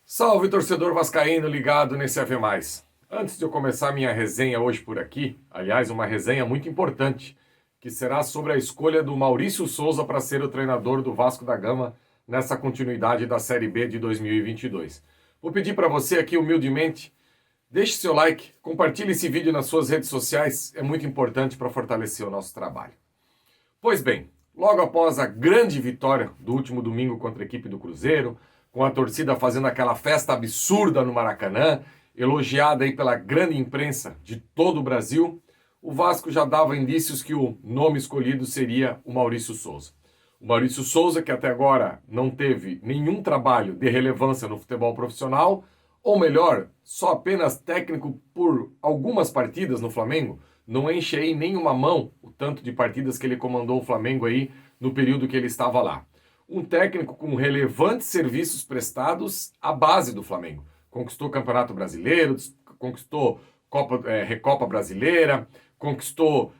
Salve, torcedor vascaíno ligado nesse AV+. Antes de eu começar minha resenha hoje por aqui, aliás, uma resenha muito importante, que será sobre a escolha do Maurício Souza para ser o treinador do Vasco da Gama nessa continuidade da Série B de 2022. Vou pedir para você aqui, humildemente, deixe seu like, compartilhe esse vídeo nas suas redes sociais, é muito importante para fortalecer o nosso trabalho. Pois bem, logo após a grande vitória do último domingo contra a equipe do Cruzeiro, com a torcida fazendo aquela festa absurda no Maracanã, elogiada aí pela grande imprensa de todo o Brasil, o Vasco já dava indícios que o nome escolhido seria o Maurício Souza. O Maurício Souza, que até agora não teve nenhum trabalho de relevância no futebol profissional, ou melhor, só apenas técnico por algumas partidas no Flamengo, não enche aí nenhuma mão o tanto de partidas que ele comandou o Flamengo aí no período que ele estava lá. Um técnico com relevantes serviços prestados à base do Flamengo. Conquistou o Campeonato Brasileiro, conquistou Recopa Brasileira, conquistou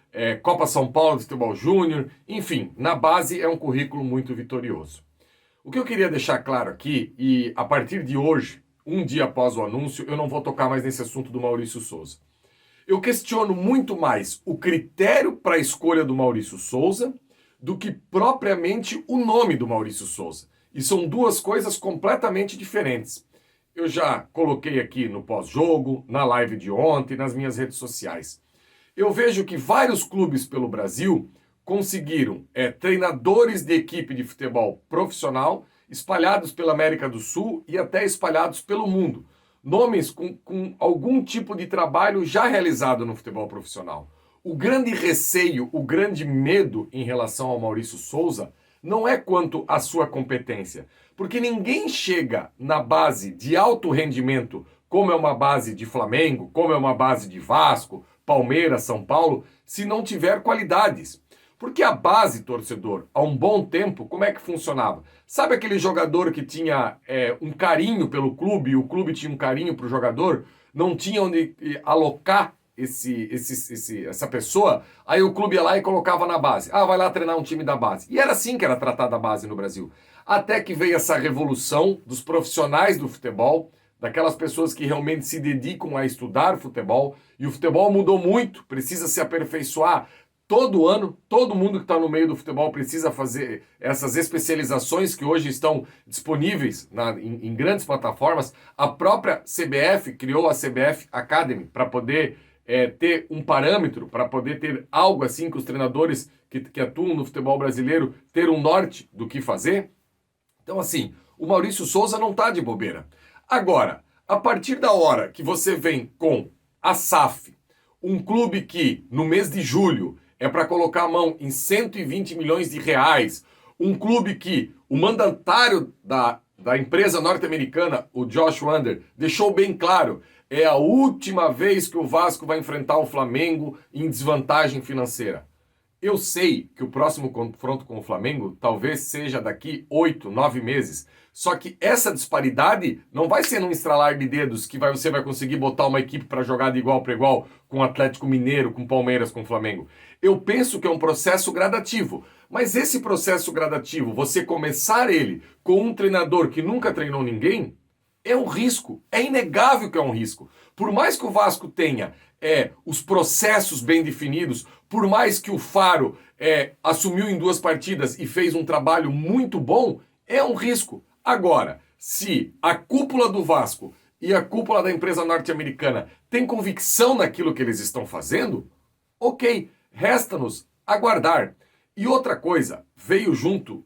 Copa São Paulo de Futebol Júnior, enfim, na base é um currículo muito vitorioso. O que eu queria deixar claro aqui, e a partir de hoje, um dia após o anúncio, eu não vou tocar mais nesse assunto do Maurício Souza. Eu questiono muito mais o critério para a escolha do Maurício Souza do que propriamente o nome do Maurício Souza. E são duas coisas completamente diferentes. Eu já coloquei aqui no pós-jogo, na live de ontem, nas minhas redes sociais. Eu vejo que vários clubes pelo Brasil conseguiram treinadores de equipe de futebol profissional espalhados pela América do Sul e até espalhados pelo mundo. Nomes com algum tipo de trabalho já realizado no futebol profissional. O grande receio, o grande medo em relação ao Maurício Souza não é quanto à sua competência, porque ninguém chega na base de alto rendimento, como é uma base de Flamengo, como é uma base de Vasco, Palmeiras, São Paulo, se não tiver qualidades. Porque a base, torcedor, há um bom tempo, como é que funcionava? Sabe aquele jogador que tinha um carinho pelo clube e o clube tinha um carinho para o jogador? Não tinha onde alocar essa pessoa, aí o clube ia lá e colocava na base. Ah, vai lá treinar um time da base. E era assim que era tratada a base no Brasil. Até que veio essa revolução dos profissionais do futebol, daquelas pessoas que realmente se dedicam a estudar futebol, e o futebol mudou muito, precisa se aperfeiçoar. Todo ano, todo mundo que está no meio do futebol precisa fazer essas especializações que hoje estão disponíveis em grandes plataformas. A própria CBF criou a CBF Academy para poder ter um parâmetro, para poder ter algo assim que os treinadores que atuam no futebol brasileiro ter um norte do que fazer. Então assim, o Maurício Souza não está de bobeira. Agora, a partir da hora que você vem com a SAF, um clube que no mês de julho é para colocar a mão em 120 milhões de reais. Um clube que o mandatário da empresa norte-americana, o Josh Wander, deixou bem claro, é a última vez que o Vasco vai enfrentar o Flamengo em desvantagem financeira. Eu sei que o próximo confronto com o Flamengo talvez seja daqui 8, 9 meses. Só que essa disparidade não vai ser num estralar de dedos que você vai conseguir botar uma equipe para jogar de igual para igual com o Atlético Mineiro, com o Palmeiras, com o Flamengo. Eu penso que é um processo gradativo. Mas esse processo gradativo, você começar ele com um treinador que nunca treinou ninguém, é um risco. É inegável que é um risco. Por mais que o Vasco tenha os processos bem definidos, por mais que o Faro assumiu em 2 partidas e fez um trabalho muito bom, é um risco. Agora, se a cúpula do Vasco e a cúpula da empresa norte-americana tem convicção naquilo que eles estão fazendo, ok, resta-nos aguardar. E outra coisa, veio junto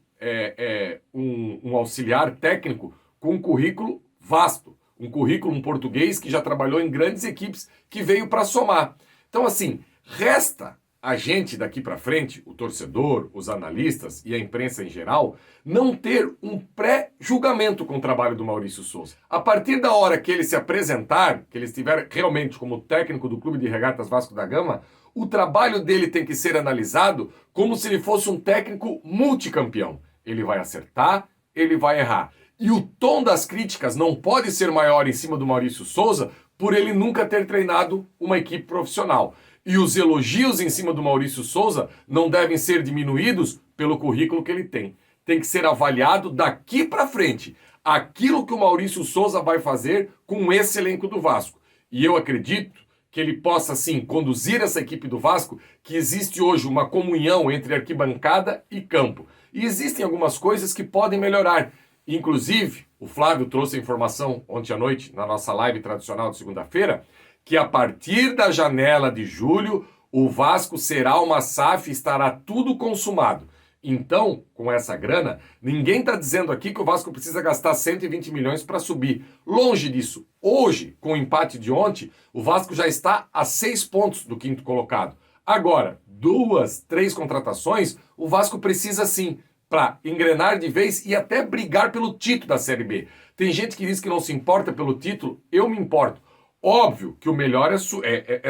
um auxiliar técnico com um currículo vasto, um currículo português que já trabalhou em grandes equipes, que veio para somar. Então assim, resta a gente daqui para frente, o torcedor, os analistas e a imprensa em geral, não ter um pré-julgamento com o trabalho do Maurício Souza. A partir da hora que ele se apresentar, que ele estiver realmente como técnico do Clube de Regatas Vasco da Gama, o trabalho dele tem que ser analisado como se ele fosse um técnico multicampeão. Ele vai acertar, ele vai errar. E o tom das críticas não pode ser maior em cima do Maurício Souza por ele nunca ter treinado uma equipe profissional. E os elogios em cima do Maurício Souza não devem ser diminuídos pelo currículo que ele tem. Tem que ser avaliado daqui para frente. aquilo que o Maurício Souza vai fazer com esse elenco do Vasco. E eu acredito que ele possa, sim, conduzir essa equipe do Vasco, que existe hoje uma comunhão entre arquibancada e campo. E existem algumas coisas que podem melhorar. Inclusive, o Flávio trouxe a informação ontem à noite, na nossa live tradicional de segunda-feira, que a partir da janela de julho, o Vasco será uma SAF e estará tudo consumado. Então, com essa grana, ninguém está dizendo aqui que o Vasco precisa gastar 120 milhões para subir. Longe disso. Hoje, com o empate de ontem, o Vasco já está a 6 pontos do quinto colocado. Agora, 2, 3 contratações, o Vasco precisa sim, para engrenar de vez e até brigar pelo título da Série B. Tem gente que diz que não se importa pelo título, eu me importo. Óbvio que o melhor é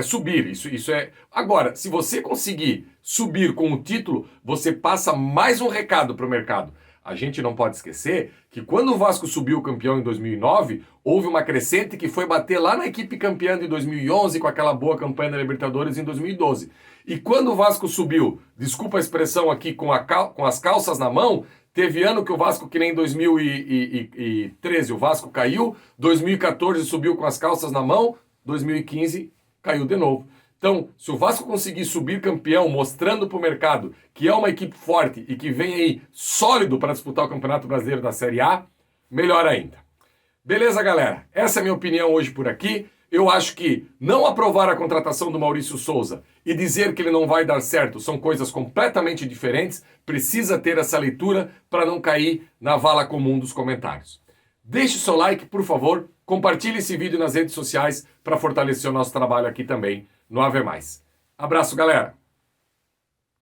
subir, isso é... Agora, se você conseguir subir com o título, você passa mais um recado para o mercado. A gente não pode esquecer que quando o Vasco subiu campeão em 2009, houve uma crescente que foi bater lá na equipe campeã de 2011 com aquela boa campanha da Libertadores em 2012. E quando o Vasco subiu, desculpa a expressão aqui, com as calças na mão, teve ano que o Vasco, que nem em 2013, o Vasco caiu, 2014 subiu com as calças na mão, 2015 caiu de novo. Então, se o Vasco conseguir subir campeão, mostrando para o mercado que é uma equipe forte e que vem aí sólido para disputar o Campeonato Brasileiro da Série A, melhor ainda. Beleza, galera? Essa é a minha opinião hoje por aqui. Eu acho que não aprovar a contratação do Maurício Souza e dizer que ele não vai dar certo são coisas completamente diferentes. Precisa ter essa leitura para não cair na vala comum dos comentários. Deixe o seu like, por favor. Compartilhe esse vídeo nas redes sociais para fortalecer o nosso trabalho aqui também no Ave Mais. Abraço, galera!